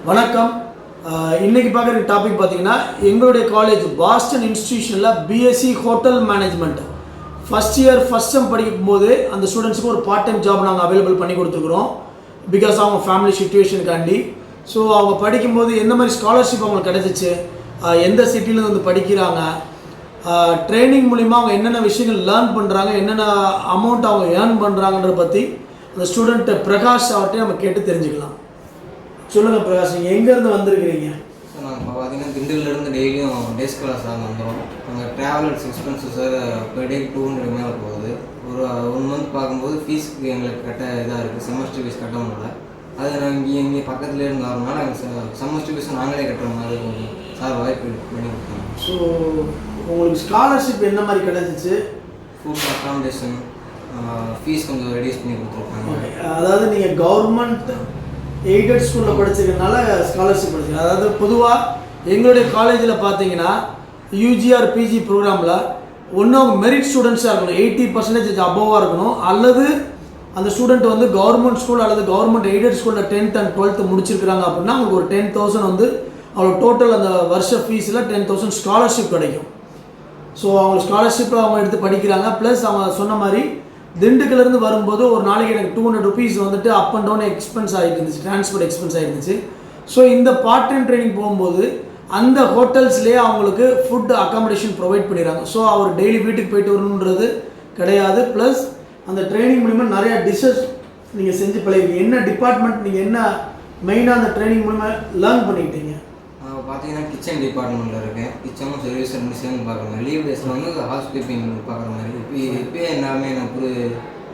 வணக்கம். இன்னைக்கு பார்க்குற டாபிக் பார்த்தீங்கன்னா எங்களுடைய காலேஜ் பாஸ்டன் இன்ஸ்டிடியூஷனில் BSc hotel management first year first sem படிக்கும்போது அந்த ஸ்டூடெண்ட்ஸுக்கு ஒரு பார்ட் டைம் ஜாப் நாங்கள் அவைலபிள் பண்ணி கொடுத்துருக்குறோம். பிகாஸ் அவங்க ஃபேமிலி சுச்சுவேஷனுக்காண்டி. ஸோ அவங்க படிக்கும்போது எந்த மாதிரி ஸ்காலர்ஷிப் அவங்களுக்கு கிடச்சிச்சு, எந்த சிட்டிலேருந்து வந்து படிக்கிறாங்க, ட்ரைனிங் மூலிமா அவங்க என்னென்ன விஷயங்கள் லேர்ன் பண்ணுறாங்க, என்னென்ன அமௌண்ட் அவங்க ஏர்ன் பண்ணுறாங்கன்றத பற்றி அந்த ஸ்டூடெண்ட் பிரகாஷ் அவர்கிட்ட நம்ம கேட்டு தெரிஞ்சுக்கலாம். சொல்லுங்கள் பிரகாஷ், நீங்கள் எங்கேருந்து வந்திருக்கிறீங்க? சார் நாங்கள் பார்த்தீங்கன்னா திண்டுக்கல்லேருந்து டெய்லியும் டேஸ் கிளாஸ் தான் வந்துடும். நாங்கள் ட்ராவலர்ஸ் எக்ஸ்பென்சஸ் பெர் டே 200 மேலே போகுது. ஒரு 1 மந்த் பார்க்கும்போது ஃபீஸுக்கு எங்களுக்கு கட்ட இதாக இருக்குது. செமஸ்டர் ஃபீஸ் கட்ட முடியல. அது நாங்கள் இங்கே பக்கத்துலேயே இருந்ததுனால நாங்கள் செமஸ்டர் ஃபீஸ் நாங்களே கட்டுற மாதிரி கொஞ்சம் சார் வாய்ப்பு பண்ணி கொடுத்தாங்க. ஸோ உங்களுக்கு ஸ்காலர்ஷிப் என்ன மாதிரி கிடச்சிச்சு? ஃபுட் அக்காமடேஷன் ஃபீஸ் கொஞ்சம் ரெடியூஸ் பண்ணி கொடுத்துருக்காங்க. அதாவது நீங்கள் கவர்மெண்ட் எய்டட் ஸ்கூலில் படிச்சிருக்கனால ஸ்காலர்ஷிப் படிச்சிங்க. அதாவது பொதுவாக எங்களுடைய காலேஜில் பார்த்தீங்கன்னா யூஜிஆர் பிஜி ப்ரோக்ராமில் ஒன்று அவங்க மெரிட் ஸ்டூடெண்ட்ஸாக இருக்கணும், 80% அபோவாக இருக்கணும், அல்லது அந்த ஸ்டூடெண்ட் வந்து கவர்மெண்ட் ஸ்கூல் அல்லது கவர்மெண்ட் எய்டட் ஸ்கூலில் 10th and 12th முடிச்சிருக்கிறாங்க அப்படின்னா அவங்களுக்கு ஒரு 10,000 வந்து அவங்களுக்கு டோட்டல் அந்த வருஷ ஃபீஸில் 10,000 ஸ்காலர்ஷிப் கிடைக்கும். ஸோ அவங்க ஸ்காலர்ஷிப்பை அவங்க எடுத்து படிக்கிறாங்க. ப்ளஸ் அவங்க சொன்ன மாதிரி திண்டுக்கல்லேருந்து வரும்போது ஒரு நாளைக்கு எனக்கு 200 rupees வந்துட்டு அப் அண்ட் டவுன் எக்ஸ்பென்ஸ் ஆகிட்டு இருந்துச்சு, டிரான்ஸ்போர்ட் எக்ஸ்பென்ஸ் ஆகிருந்துச்சு. ஸோ இந்த பார்ட் டைம் ட்ரைனிங் போகும்போது அந்த ஹோட்டல்ஸ்லேயே அவங்களுக்கு ஃபுட் அக்காமடேஷன் ப்ரொவைட் பண்ணிடுறாங்க. ஸோ அவர் டெய்லி வீட்டுக்கு போயிட்டு வரணுன்றது கிடையாது. ப்ளஸ் அந்த ட்ரைனிங் மூலிமா நிறையா டிஷ்ஷஸ் நீங்கள் செஞ்சு பழகிங்க. என்ன டிபார்ட்மெண்ட் நீங்கள் என்ன மெயினாக அந்த ட்ரைனிங் மூலிமா லேர்ன் பண்ணிக்கிட்டீங்க? பார்த்தீங்கன்னா கிச்சன் டிபார்ட்மெண்ட்டில் இருக்கேன். கிச்சனும் சர்வீஸ் ரெண்டு சேர்ந்து பார்க்குற மாதிரி, லீவ் டேஸில் வந்து ஹவுஸ் கீப்பிங் பார்க்குற மாதிரி. இப்போயே எல்லாமே எனக்கு ஒரு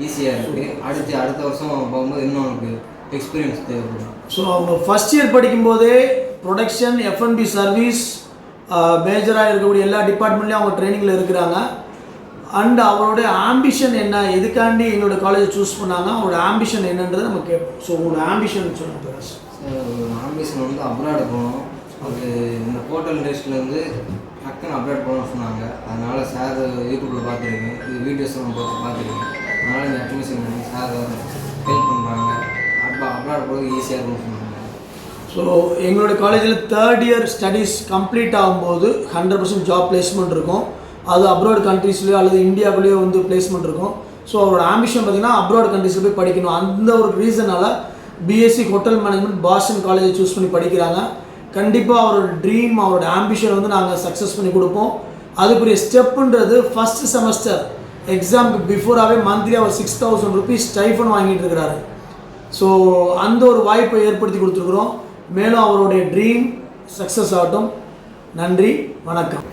ஈஸியாக இருக்குது. அடுத்த வருஷம் போகும்போது இன்னும் எனக்கு எக்ஸ்பீரியன்ஸ் தேவைப்படும். ஸோ அவங்க ஃபஸ்ட் இயர் படிக்கும்போதே ப்ரொடக்ஷன், எஃப்என்பி சர்வீஸ் மேஜராக இருக்கக்கூடிய எல்லா டிபார்ட்மெண்ட்லேயும் அவங்க ட்ரைனிங்கில் இருக்கிறாங்க. அண்ட் அவருடைய ஆம்பிஷன் என்ன, எதுக்காண்டி எங்களோட காலேஜை சூஸ் பண்ணாங்க, அவங்களோட ஆம்பிஷன் என்னன்றதை நம்ம கேட்போம். ஸோ உங்களோட ஆம்பிஷன் சொல்லுங்கள் பிரகாஷ். ஆம்பிஷன் வந்து அப்ராட் போகணும். அது இந்த ஹோட்டல் இண்டஸ்ட்ரியிலேருந்து டக்குன்னு அப்டேட் பண்ணணும்னு சொன்னாங்க. அதனால் சார் யூடியூப்பில் பார்த்துருக்கேன், இது வீடியோஸ்லாம் பார்த்துருக்கேன். அதனால் இந்த அட்மிஷன் பண்ணி சார் ஹெல்ப் பண்ணுறாங்க. அப்ராட் போகிறது ஈஸியாக இருக்கும்னு சொன்னாங்க. ஸோ எங்களோட காலேஜில் 3rd இயர் ஸ்டடீஸ் கம்ப்ளீட் ஆகும்போது 100% ஜாப் பிளேஸ்மெண்ட் இருக்கும். அது அப்ராட் கண்ட்ரீஸ்லேயோ அல்லது இந்தியாவுலேயோ வந்து பிளேஸ்மெண்ட் இருக்கும். ஸோ அவரோட ஆம்பிஷன் பார்த்திங்கன்னா அப்ராட் கண்ட்ரீஸில் போய் படிக்கணும். அந்த ஒரு ரீசனால் பிஎஸ்சி ஹோட்டல் மேனேஜ்மெண்ட் பாஸ்டன் காலேஜை சூஸ் பண்ணி படிக்கிறாங்க. கண்டிப்பாக அவரோட ட்ரீம், அவரோட ஆம்பிஷன் வந்து நாங்கள் சக்ஸஸ் பண்ணி கொடுப்போம். அதுக்குரிய ஸ்டெப்புன்றது ஃபஸ்ட் செமஸ்டர் எக்ஸாமுக்கு பிஃபோராகவே மந்த்லி அவர் 6,000 rupees ஸ்டைஃபன் வாங்கிட்டு இருக்கிறாரு. ஸோ அந்த ஒரு வாய்ப்பை ஏற்படுத்தி கொடுத்துருக்குறோம். மேலும் அவருடைய ட்ரீம் சக்ஸஸ் ஆகட்டும். நன்றி, வணக்கம்.